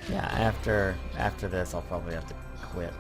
Yeah, after this, I'll probably have to quit.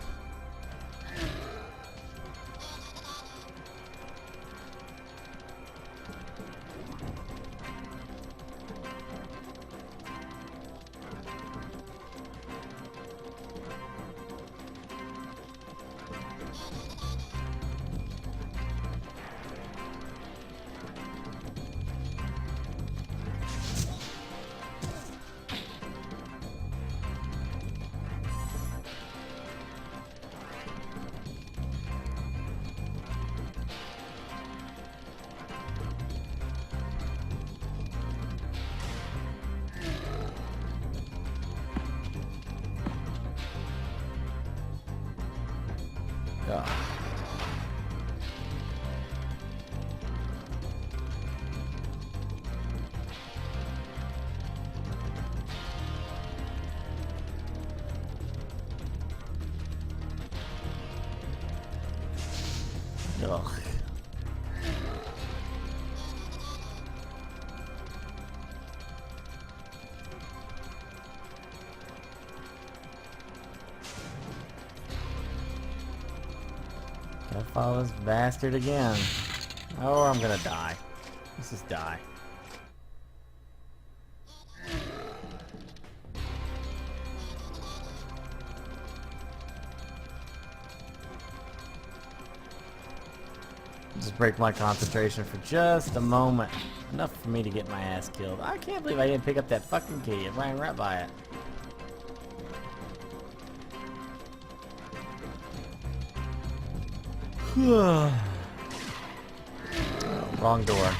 Ugh. Ugh. Gotta follow this bastard again. Or I'm gonna die. Let's just die. Just break my concentration for just a moment. Enough for me to get my ass killed. I can't believe I didn't pick up that fucking key. I ran right by it. Oh, wrong door.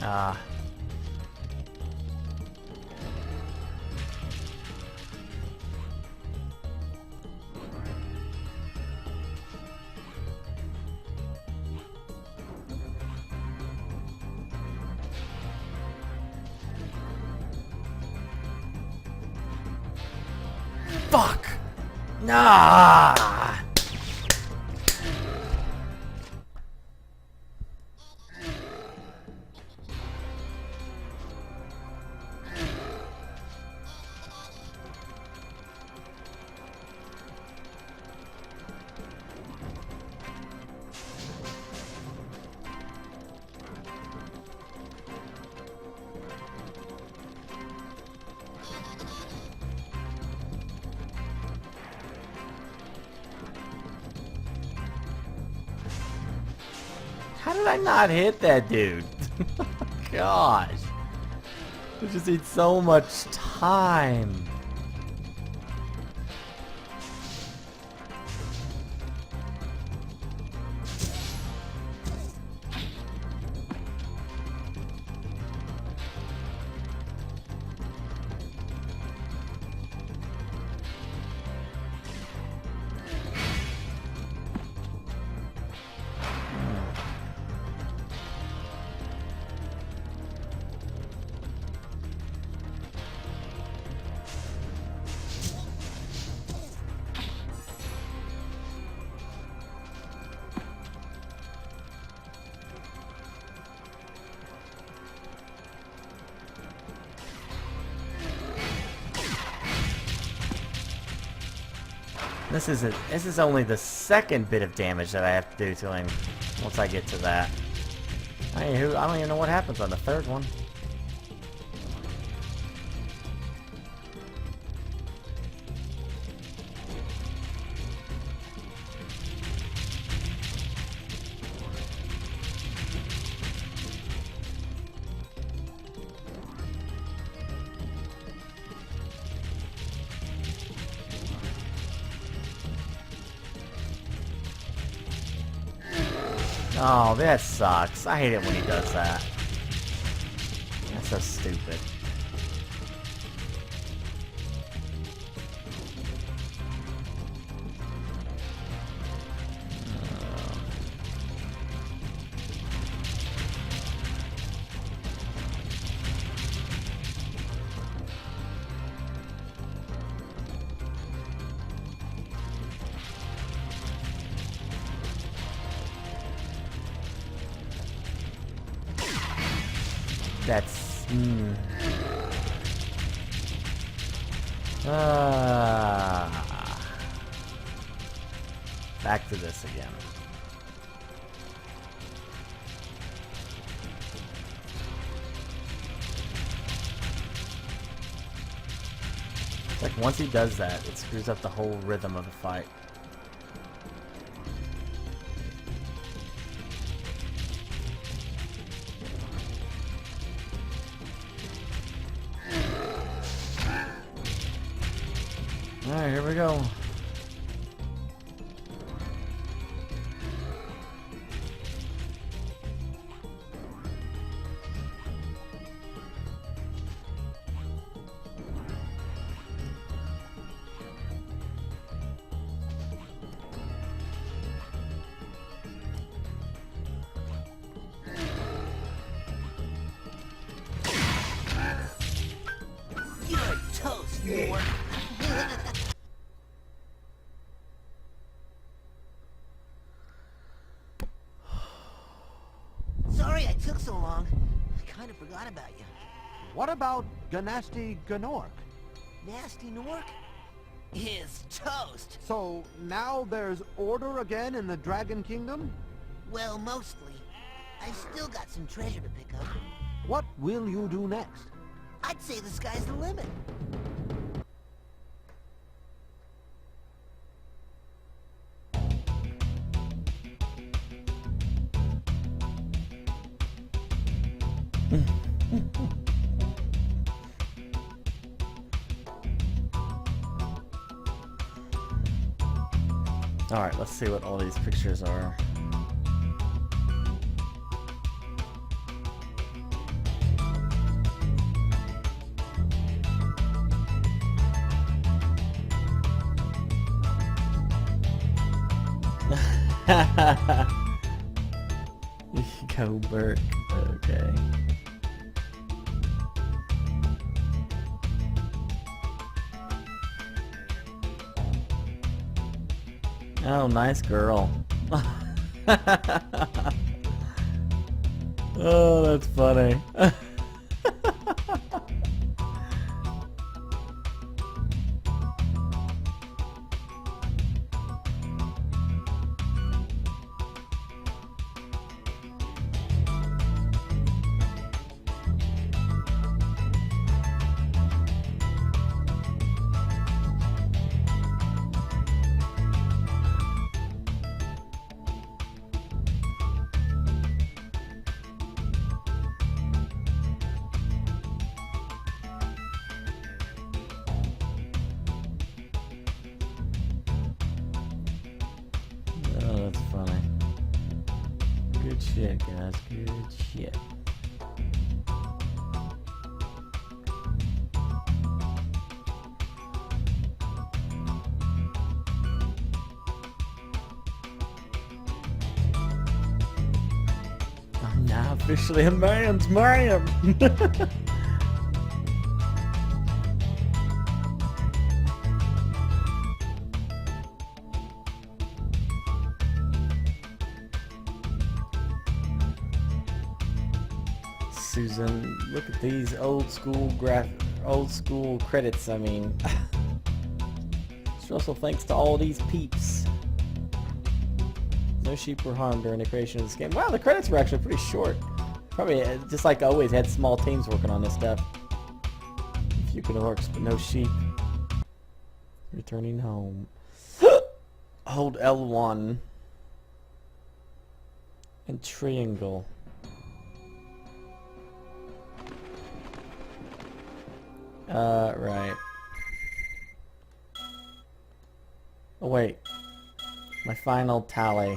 Ah. Fuck! Nah! How did I not hit that dude? Gosh. It just needs so much time. This is only the second bit of damage that I have to do to him once I get to that. I don't even know what happens on the third one. Oh, that sucks. I hate it when he does that. That's so stupid. That's... Back to this again. It's like once he does that, it screws up the whole rhythm of the fight. Alright, here we go. You're toast, Gnorc. Sorry I took so long. I kind of forgot about you. What about Gnasty Gnorc? Gnasty Gnorc is toast. So now there's order again in the Dragon Kingdom? Well, mostly. I still got some treasure to pick up. What will you do next? I'd say the sky's the limit. Alright, let's see what all these pictures are. Go Burke. Okay. Oh, nice girl. Oh, that's funny. Oh, that's funny. Good shit, guys. Good shit. I'm now officially a man's man. Susan, look at these old school credits. I mean, Special thanks to all these peeps. No sheep were harmed during the creation of this game. Wow, the credits were actually pretty short. Probably, just like always, had small teams working on this stuff. A few orcs, but no sheep. Returning home. Hold L1. And triangle. Right. Oh, wait. My final tally.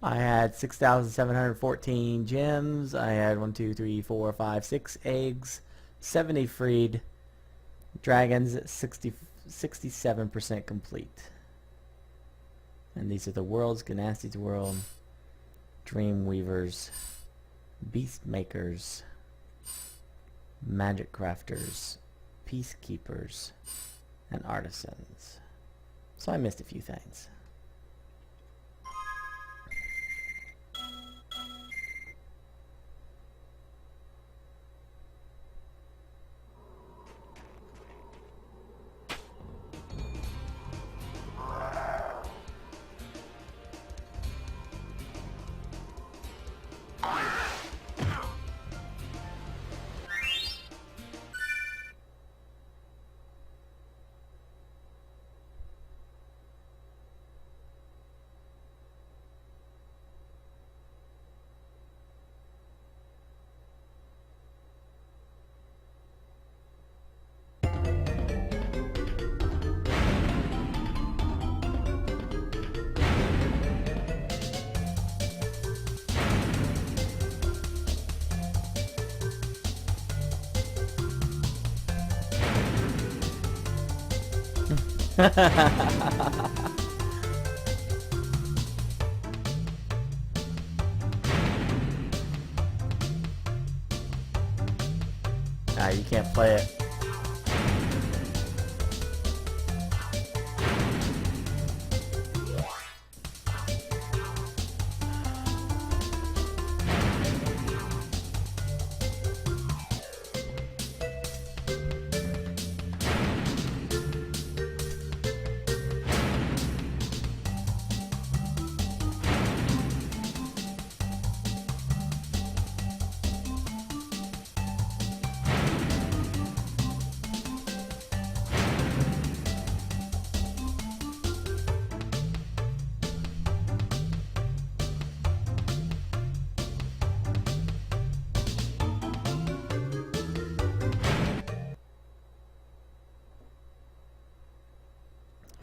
I had 6,714 gems. I had 1, 2, 3, 4, 5, 6 eggs. 70 freed. Dragons, 67% complete. And these are the worlds: Gnasty's world, Dreamweavers, Beast Makers, Magic Crafters, Peacekeepers, and Artisans. So I missed a few things. Ah, you can't play it.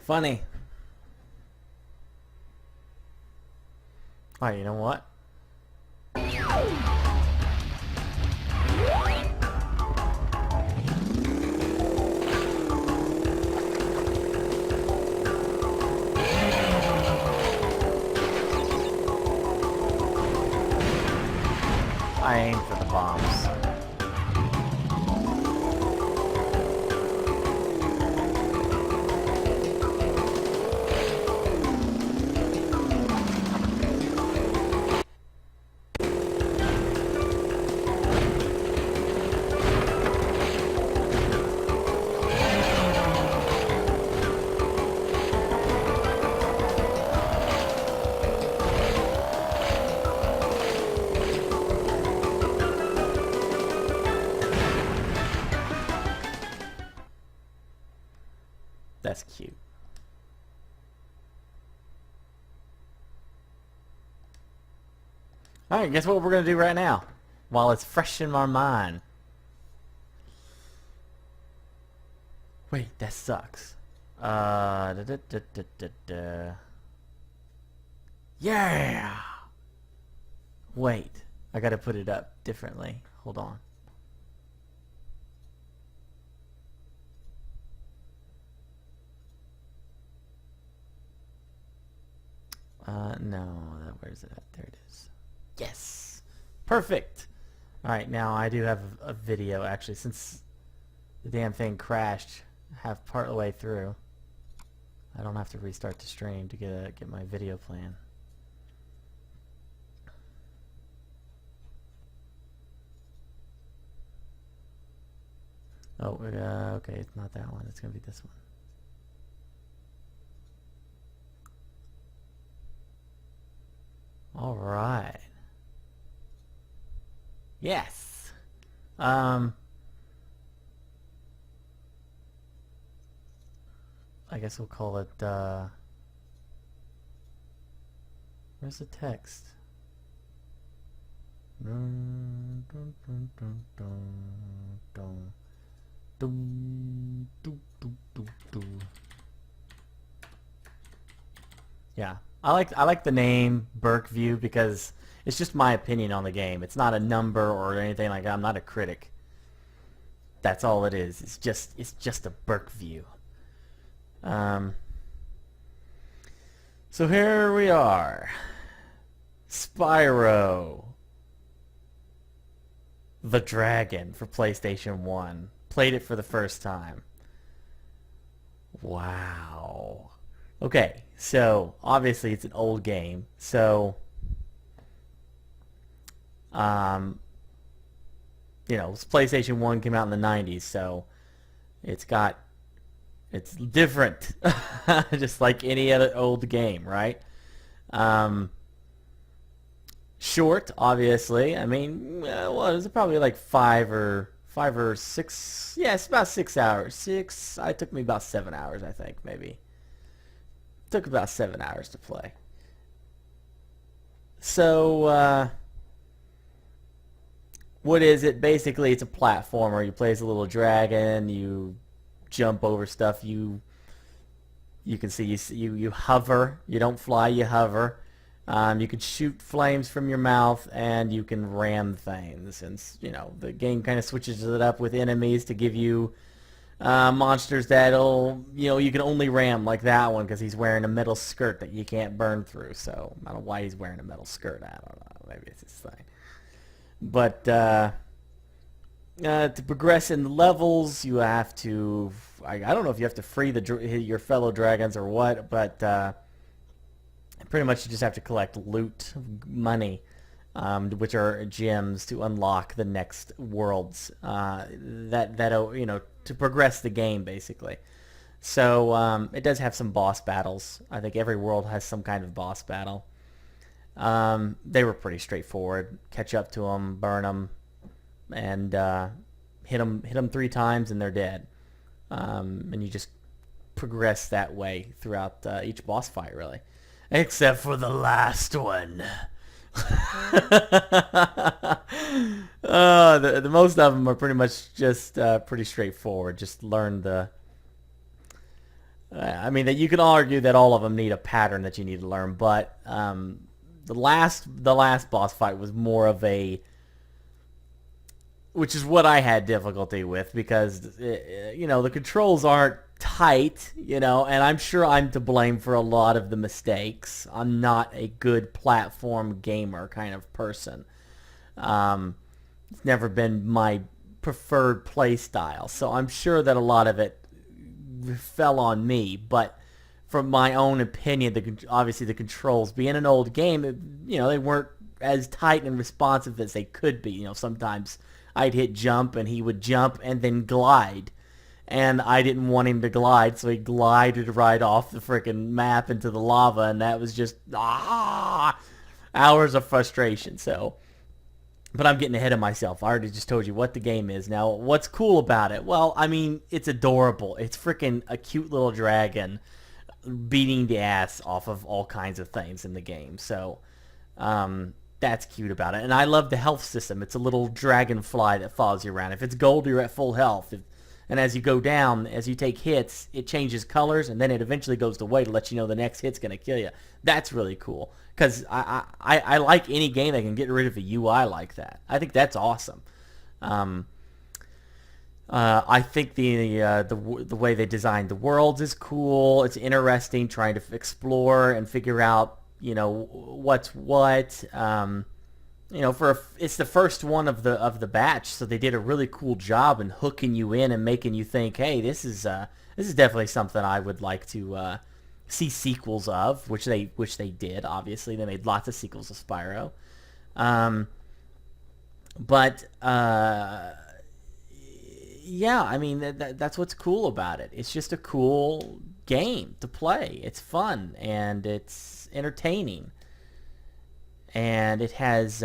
Funny. Alright, you know what? I aim for the bombs. That's cute. Alright, guess what we're going to do right now? While it's fresh in my mind. Wait, that sucks. Yeah! Wait, I gotta put it up differently. Hold on. No, where's it at? There it is. Yes! Perfect! Alright, now I do have a video actually, since the damn thing crashed half part of the way through. I don't have to restart the stream to get my video playing. Oh, okay, it's not that one. It's gonna be this one. All right. Yes. I guess we'll call it, where's the text? Dun, dun, dun, dun, dun, dun. Dun, dun, dun, dun, dun. Yeah, I like the name Burke View because it's just my opinion on the game. It's not a number or anything like that. I'm not a critic. That's all it is. It's just a Burke View. So here we are. Spyro the Dragon for PlayStation 1. Played it for the first time. Wow. Okay, so obviously it's an old game. So PlayStation 1 came out in the 90s, so it's different. Just like any other old game, right? Short, obviously. I mean, well, it was probably like 5 or 6. Yeah, it's about 6 hours. It took me about 7 hours, I think, maybe. Took about 7 hours to play. So, what is it? Basically, it's a platformer. You play as a little dragon. You jump over stuff. You can see you hover. You don't fly. You hover. You can shoot flames from your mouth, and you can ram things. And the game kind of switches it up with enemies to give you monsters that'll you can only ram, like that one because he's wearing a metal skirt that you can't burn through. So I don't know why he's wearing a metal skirt. I don't know. Maybe it's his thing. But to progress in the levels, you have to. I don't know if you have to free your fellow dragons or what, but pretty much you just have to collect loot, money, which are gems to unlock the next worlds. To progress the game basically. So it does have some boss battles. I think every world has some kind of boss battle. They were pretty straightforward. Catch up to them, burn them, and hit them 3 times, and they're dead. And you just progress that way throughout each boss fight, really, except for the last one. The most of them are pretty much just pretty straightforward. Just learn the. I mean, that you can argue that all of them need a pattern that you need to learn, but the last boss fight was more of a, which is what I had difficulty with because the controls aren't tight, and I'm sure I'm to blame for a lot of the mistakes. I'm not a good platform gamer kind of person. It's never been my preferred play style, so I'm sure that a lot of it fell on me. But from my own opinion, obviously the controls, being an old game, they weren't as tight and responsive as they could be. Sometimes I'd hit jump and he would jump and then glide. And I didn't want him to glide, so he glided right off the freaking map into the lava, and that was just hours of frustration. So, but I'm getting ahead of myself. I already just told you what the game is. Now, what's cool about it? Well, I mean, it's adorable. It's freaking a cute little dragon beating the ass off of all kinds of things in the game. So, that's cute about it. And I love the health system. It's a little dragonfly that follows you around. If it's gold, you're at full health. And as you go down, as you take hits, it changes colors, and then it eventually goes away to let you know the next hit's going to kill you. That's really cool, because I like any game that can get rid of a UI like that. I think that's awesome. I think the way they designed the worlds is cool. It's interesting trying to explore and figure out, what's what. It's the first one of the batch, so they did a really cool job in hooking you in and making you think, hey, this is definitely something I would like to see sequels of, which they did. Obviously, they made lots of sequels of Spyro, but yeah, I mean that's what's cool about it. It's just a cool game to play. It's fun and it's entertaining. and it has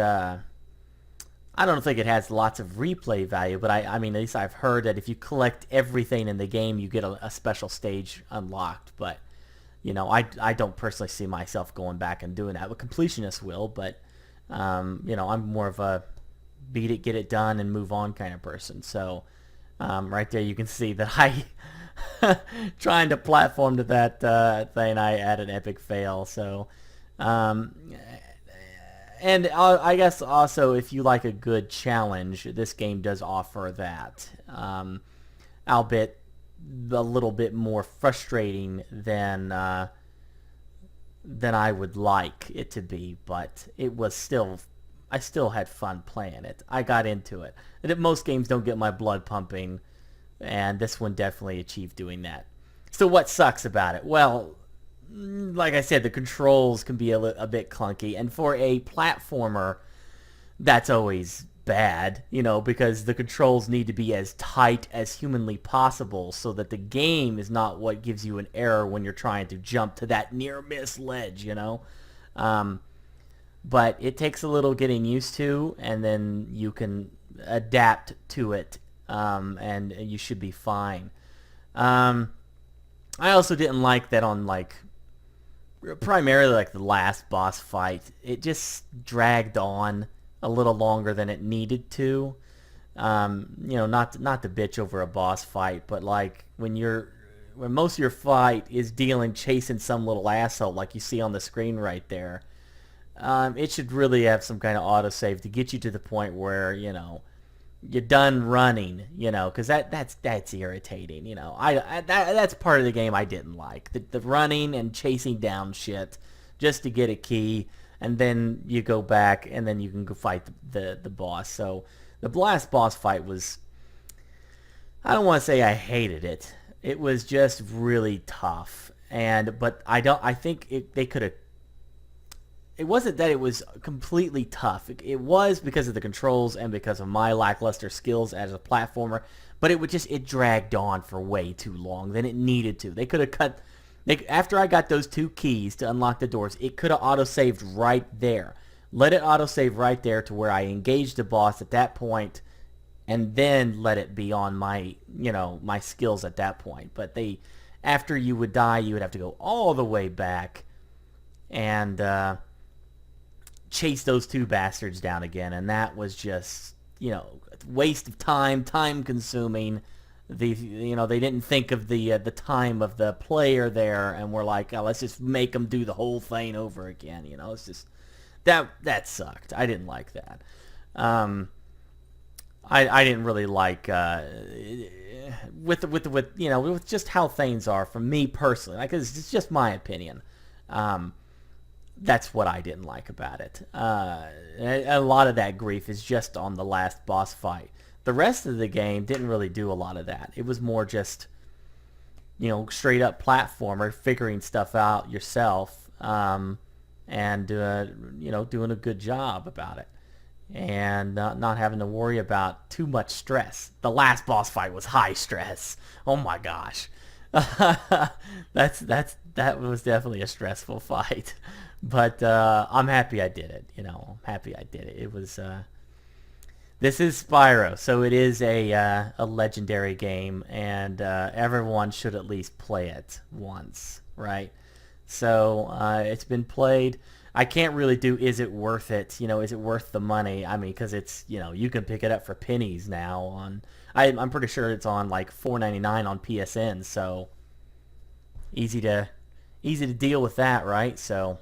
I don't think it has lots of replay value, but I mean, at least I've heard that if you collect everything in the game, you get a special stage unlocked. But you know, I don't personally see myself going back and doing that. But completionists will. But you know, I'm more of a beat it, get it done, and move on kind of person. So right there, you can see that I trying to platform to that thing, I had an epic fail. So. And I guess also, if you like a good challenge, this game does offer that. Albeit a little bit more frustrating than I would like it to be, but it was still, I still had fun playing it. I got into it. And most games don't get my blood pumping, and this one definitely achieved doing that. So what sucks about it? Well, like I said, the controls can be a bit clunky, and for a platformer, that's always bad, you know, because the controls need to be as tight as humanly possible so that the game is not what gives you an error when you're trying to jump to that near-miss ledge, you know. But it takes a little getting used to, and then you can adapt to it, and you should be fine. I also didn't like that on, like, primarily like the last boss fight, it just dragged on a little longer than it needed to. You know, not to bitch over a boss fight, but like when most of your fight is chasing some little asshole like you see on the screen right there, it should really have some kind of autosave to get you to the point where, you know, you're done running, you know, because that's irritating, you know. That's part of the game I didn't like, the running and chasing down shit just to get a key, and then you go back and then you can go fight the boss. So the last boss fight was, I don't want to say I hated it. It was just really tough, but I think they could have. It wasn't that it was completely tough. It was because of the controls and because of my lackluster skills as a platformer, but it dragged on for way too long than it needed to. They could have cut, after I got those 2 keys to unlock the doors, it could have autosaved right there. Let it autosave right there to where I engaged the boss at that point, and then let it be on my, you know, my skills at that point. But after you would die, you would have to go all the way back and chase those 2 bastards down again, and that was just, you know, waste of time consuming. You know, they didn't think of the time of the player there, and we're like, oh, let's just make them do the whole thing over again. You know, it's just that sucked. I didn't like that. I didn't really like with you know, with just how things are for me personally. Like, it's just my opinion. That's what I didn't like about it. A lot of that grief is just on the last boss fight. The rest of the game didn't really do a lot of that. It was more just, you know, straight up platformer, figuring stuff out yourself, and you know, doing a good job about it, and not having to worry about too much stress. The last boss fight was high stress. Oh my gosh, that was definitely a stressful fight. But I'm happy I did it. You know, I'm happy I did it. It was. This is Spyro, so it is a legendary game, and everyone should at least play it once, right? So it's been played. I can't really do, is it worth it? You know, is it worth the money? I mean, because it's, you know, you can pick it up for pennies now on. I'm pretty sure it's on like $4.99 on PSN. So easy to deal with that, right? So.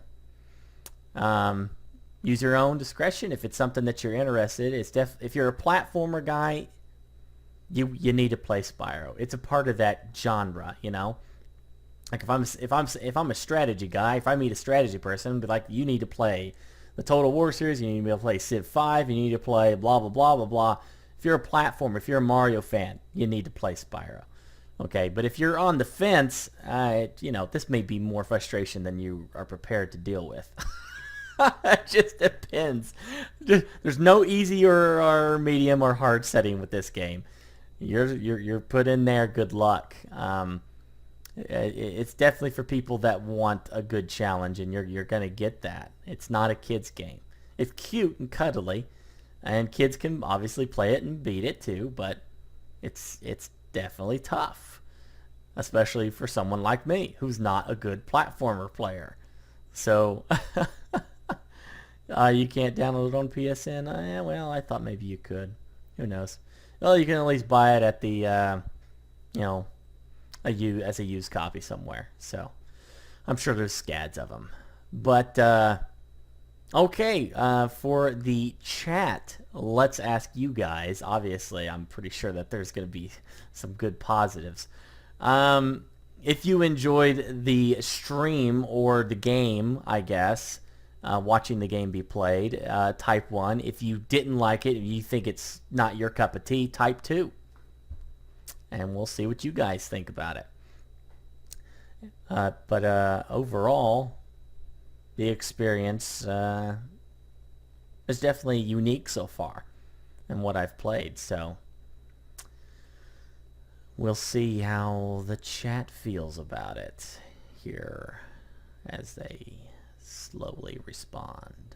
Use your own discretion if it's something that you're interested in. If you're a platformer guy, you need to play Spyro. It's a part of that genre, you know. Like if I'm a strategy guy, if I meet a strategy person, I'd be like, you need to play the Total War series, you need to be able to play Civ 5, you need to play blah blah blah blah blah. If you're a platformer, if you're a Mario fan, you need to play Spyro. Okay, but if you're on the fence, you know, this may be more frustration than you are prepared to deal with. It just depends. There's no easy or medium or hard setting with this game. You're put in there. Good luck. It's definitely for people that want a good challenge, and you're gonna get that. It's not a kid's game. It's cute and cuddly, and kids can obviously play it and beat it too, but it's definitely tough, especially for someone like me who's not a good platformer player. So you can't download it on PSN. Well, I thought maybe you could. Who knows? Well, you can at least buy it at the you know, as a used copy somewhere. So I'm sure there's scads of them. But okay, for the chat, let's ask you guys. Obviously, I'm pretty sure that there's going to be some good positives. If you enjoyed the stream or the game, I guess, watching the game be played, type 1. If you didn't like it, if you think it's not your cup of tea, type 2. And we'll see what you guys think about it. But overall, the experience is definitely unique so far in what I've played. So we'll see how the chat feels about it here as they slowly respond.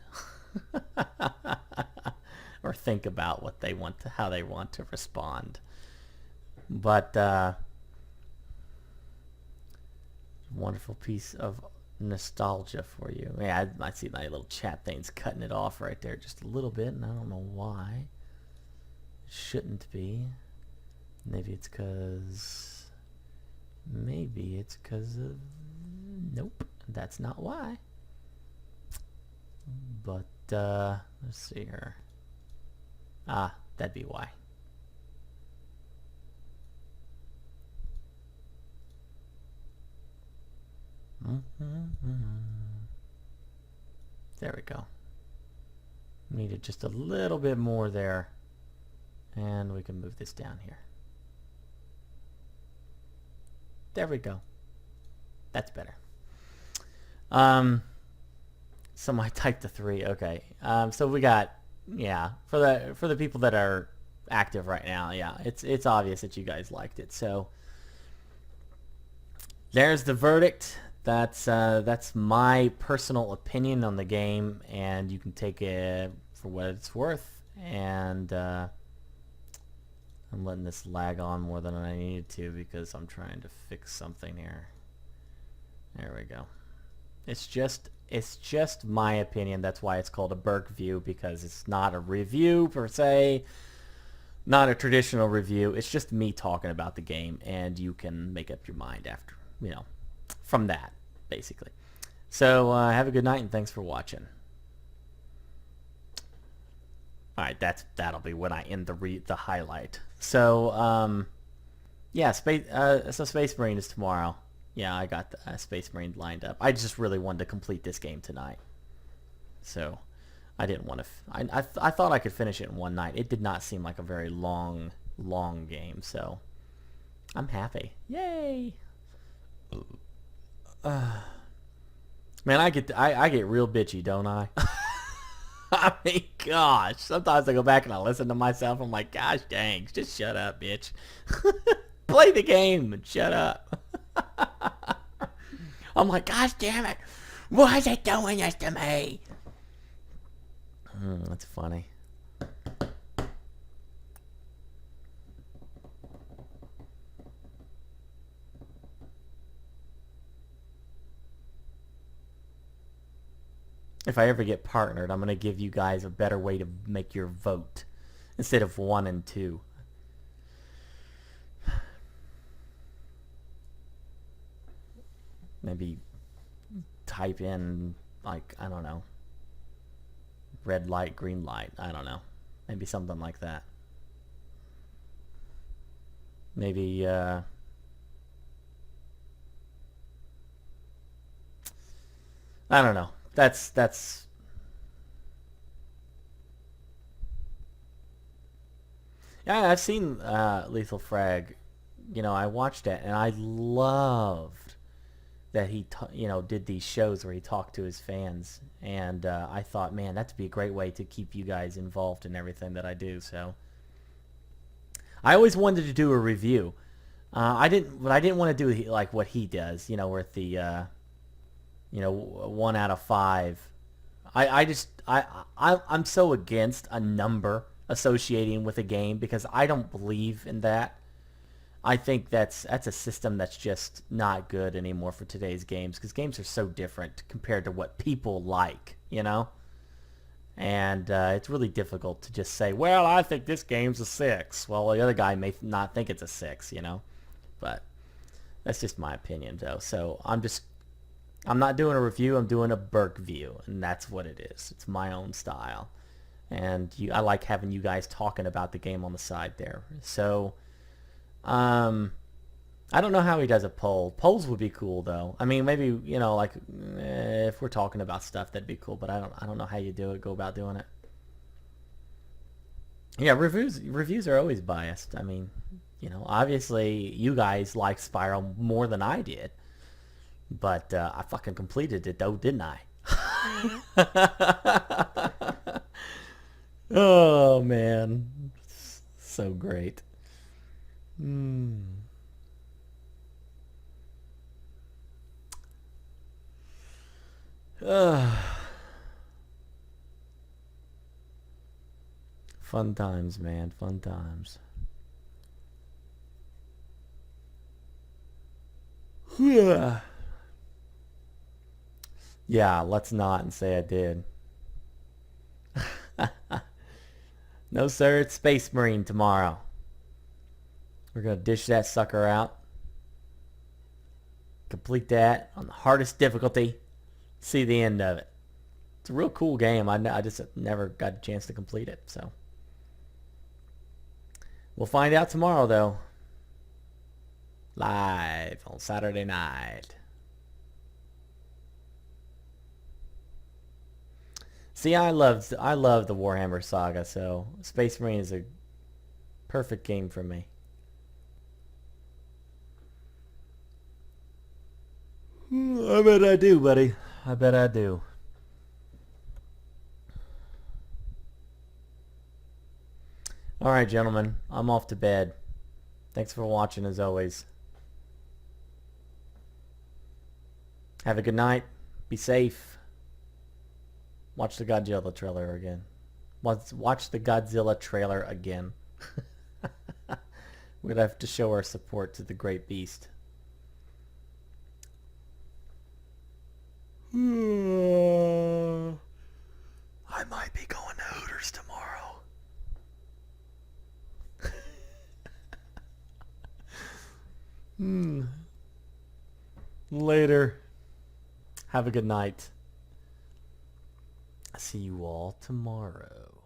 Or think about what they want to, how they want to respond. But wonderful piece of nostalgia for you. Yeah, I see my little chat thing's cutting it off right there just a little bit, and I don't know why. It shouldn't be. Maybe it's because of... Nope, that's not why. But let's see here. That'd be why. There we go. Needed just a little bit more there, and we can move this down here. There we go. That's better. So I typed the 3. Okay. So we got, yeah, for the people that are active right now, yeah, it's obvious that you guys liked it. So there's the verdict. That's my personal opinion on the game, and you can take it for what it's worth. And I'm letting this lag on more than I needed to because I'm trying to fix something here. There we go. It's just my opinion. That's why it's called a Burke view, because it's not a review per se, not a traditional review. It's just me talking about the game, and you can make up your mind after, you know, from that, basically. So have a good night, and thanks for watching. All right, that'll be when I end the highlight. So yeah, Space Marine is tomorrow. Yeah, I got the Space Marine lined up. I just really wanted to complete this game tonight, so I didn't want to. I thought I could finish it in one night. It did not seem like a very long game, so I'm happy. Yay! Man, I get real bitchy, don't I? I mean, gosh, sometimes I go back and I listen to myself. I'm like, gosh dang, just shut up, bitch. Play the game and shut up. I'm like, gosh damn it, why is it doing this to me? That's funny. If I ever get partnered, I'm going to give you guys a better way to make your vote instead of 1 and 2. Maybe type in, like, I don't know, red light, green light. I don't know. Maybe something like that. Maybe, I don't know. That's yeah, I've seen Lethal Frag. You know, I watched it and I loved that he did these shows where he talked to his fans, and I thought, man, that'd be a great way to keep you guys involved in everything that I do. So I always wanted to do a review. I didn't want to do like what he does, you know, where the 1 out of 5. I'm so against a number associating with a game because I don't believe in that. I think that's a system that's just not good anymore for today's games because games are so different compared to what people like, you know? And it's really difficult to just say, well, I think this game's a 6. Well, the other guy may not think it's a 6, you know? But that's just my opinion, though. So I'm not doing a review. I'm doing a burke view, and that's what it is. It's my own style. And I like having you guys talking about the game on the side there. So, I don't know how he does a poll. Polls would be cool, though. I mean, maybe, you know, like, if we're talking about stuff, that'd be cool. But I don't know how you go about doing it. Yeah, reviews are always biased. I mean, you know, obviously you guys like Spyro more than I did. But I fucking completed it, though, didn't I? Oh, man. So great. Fun times, man. Fun times. Yeah, let's not and say I did. No, sir, it's Space Marine tomorrow. We're going to dish that sucker out. Complete that on the hardest difficulty. See the end of it. It's a real cool game. I just never got a chance to complete it, so. We'll find out tomorrow, though. Live on Saturday night. See, I love the Warhammer Saga, so Space Marine is a perfect game for me. I bet I do, buddy. I bet I do. Alright, gentlemen. I'm off to bed. Thanks for watching, as always. Have a good night. Be safe. Watch the Godzilla trailer again. Watch the Godzilla trailer again. We'd have to show our support to the great beast. I might be going to Hooters tomorrow. Later. Have a good night. See you all tomorrow.